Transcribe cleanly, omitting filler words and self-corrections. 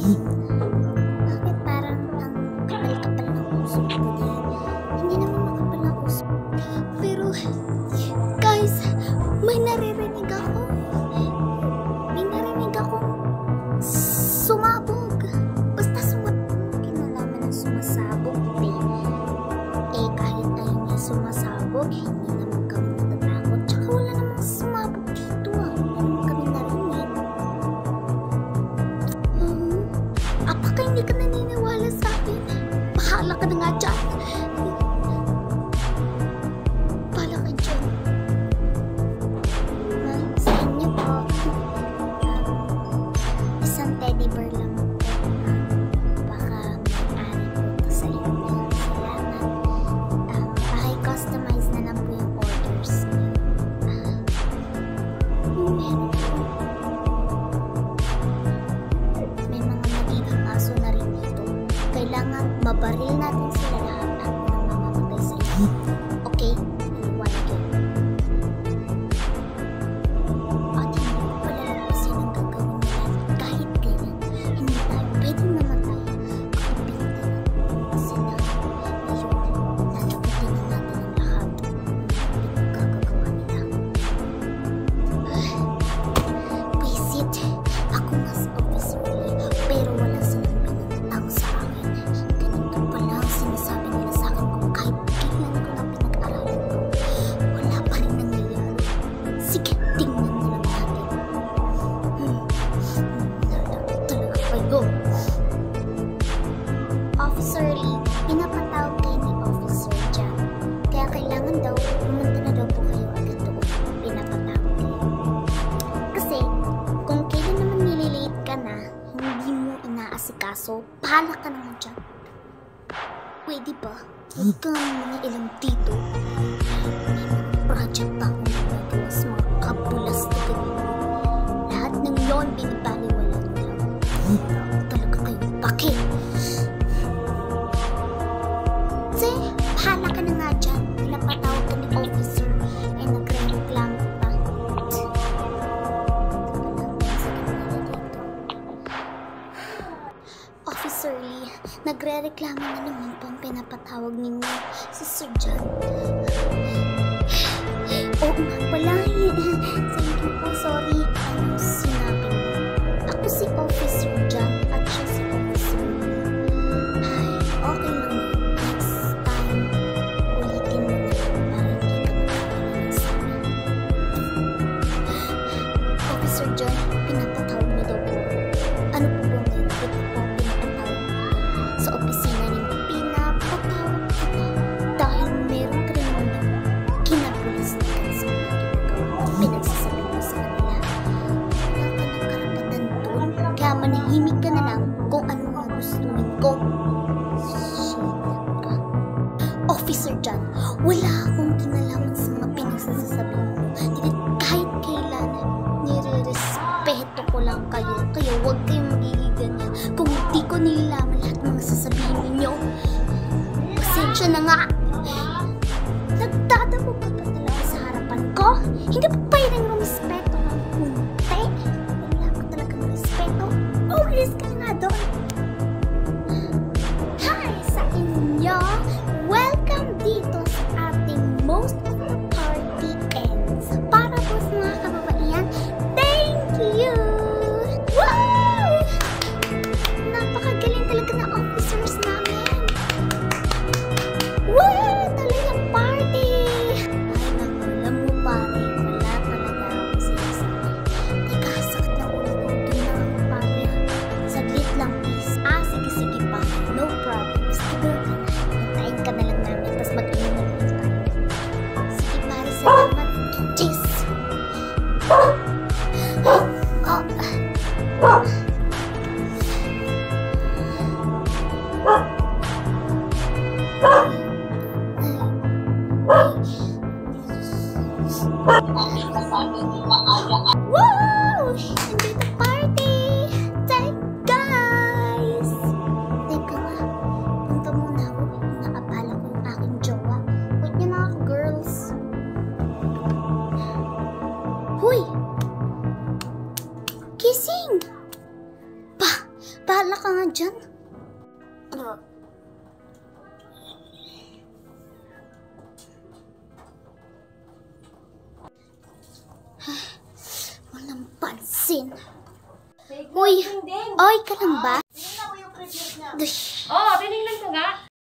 Bakit parang ang kapal-kapal ng puso ko din? Hindi naman makapal ng puso. Pero, guys, may naririnig ako. May narinig akong sumabog. Basta sumabog. Kinalaman ng sumasabog, eh, kahit ayun niya sumasabog, hindi naman kami natatakot. Tsaka wala namang sumabog dito. Hindi naman kami narinig. Apaka hindi ka naniniwala sa akin? Bahala ka na nga dyan. Bahala ka dyan. Sa inyo po, isang teddy bear lang po. Baka may-ari po ito sa inyo. Salamat. Paki-customize na lang po yung orders niyo. Meron po. May mga magiging aso na rin dito. Kailangan mabaril natin sila lahat at mamamatay sa inyo. Okay? Liwanag yun. At hindi ko pala lampasin ang gagawin nila. Kahit ganyan, hindi tayo pwedeng mamatay kapag pinatay sila. Ngayon, lalapitin na natin ang lahat ng gagagawa nila. Visit, ako nga sa officer nila, pero wala silang pinagtang sa akin. Ganito pala ang sinasabi nila sa akin kung kahit kailan ko lang pinag-aralan ko. Wala pa rin nangyayari. Sige, tingnan na lang natin. Lalapit talaga kayo. Officer Lee, pinapatawag kayo ni Officer Jam. Kaya kailangan daw, pumunta na daw po kayo agad doon. Pinapatawag kayo. Kasi, kung kailan naman nililate ka na, hindi mo inaasikaso, bahala ka naman dyan. Pwede ba? Huwag ka mga ilang dito. May mga project akong nagagawa sa mga kabulastikan mo. Lahat ng yon binibaliwala nyo lang. Talaga kayong pake. Kasi, bahala ka na nga dyan. Pinapatawag ka ni officer eh nagre-reklamo pa. Officer Lee, nagre-reklamo na naman po ang pinapatawag ninyo si Sir John. Oo nga pala. Thank you po, sorry. Ano sinabi mo? Ako si Officer John at siya si Officer Lee. Ay, okay lang yun. Next time, ulitin mo na para hindi ka magkakaroon sa amin. Officer John, pinapatawag niyo daw po. Ano po ba ngayon? Ito po pinapatawag sa opisina niyo. Pinapatawag kita dahil meron ka rin naman kinapulistikan sa mga ginagawa. Pinagsasabi mo sa kanila. Wala ka ng karapatan doon. Kaya manahimik ka na lang kung ano nga gustuin ko. Shit ka. Officer John, wala akong kinalaman sa mga pinagsasabi mo. Hindi kahit kailan nire-respeto ko lang kayo. Kaya huwag kayong magiging ganyan. Kung hindi ko nilalaman lahat ng mga sasabihin ninyo, pasensya na nga. Nagdadamo ka pa talaga sa harapan ko? Hindi pa pwedeng rumispeto ng kunti? Wala ka talagang respeto? Umalis ka na nga doon. Hi sa inyo! Welcome dito sa ating most of the party ends. Para po sa mga kababaihan, thank you! Wow! Napakagaling talaga na officers namin. Wow! Talagang party! Ay naku, alam mo pare, wala talaga ako sa naman dyan? Walang pansin. Uy! Oy, ka lang ba? Tingnan ko yung previous niya. Dush! Oh, binigyan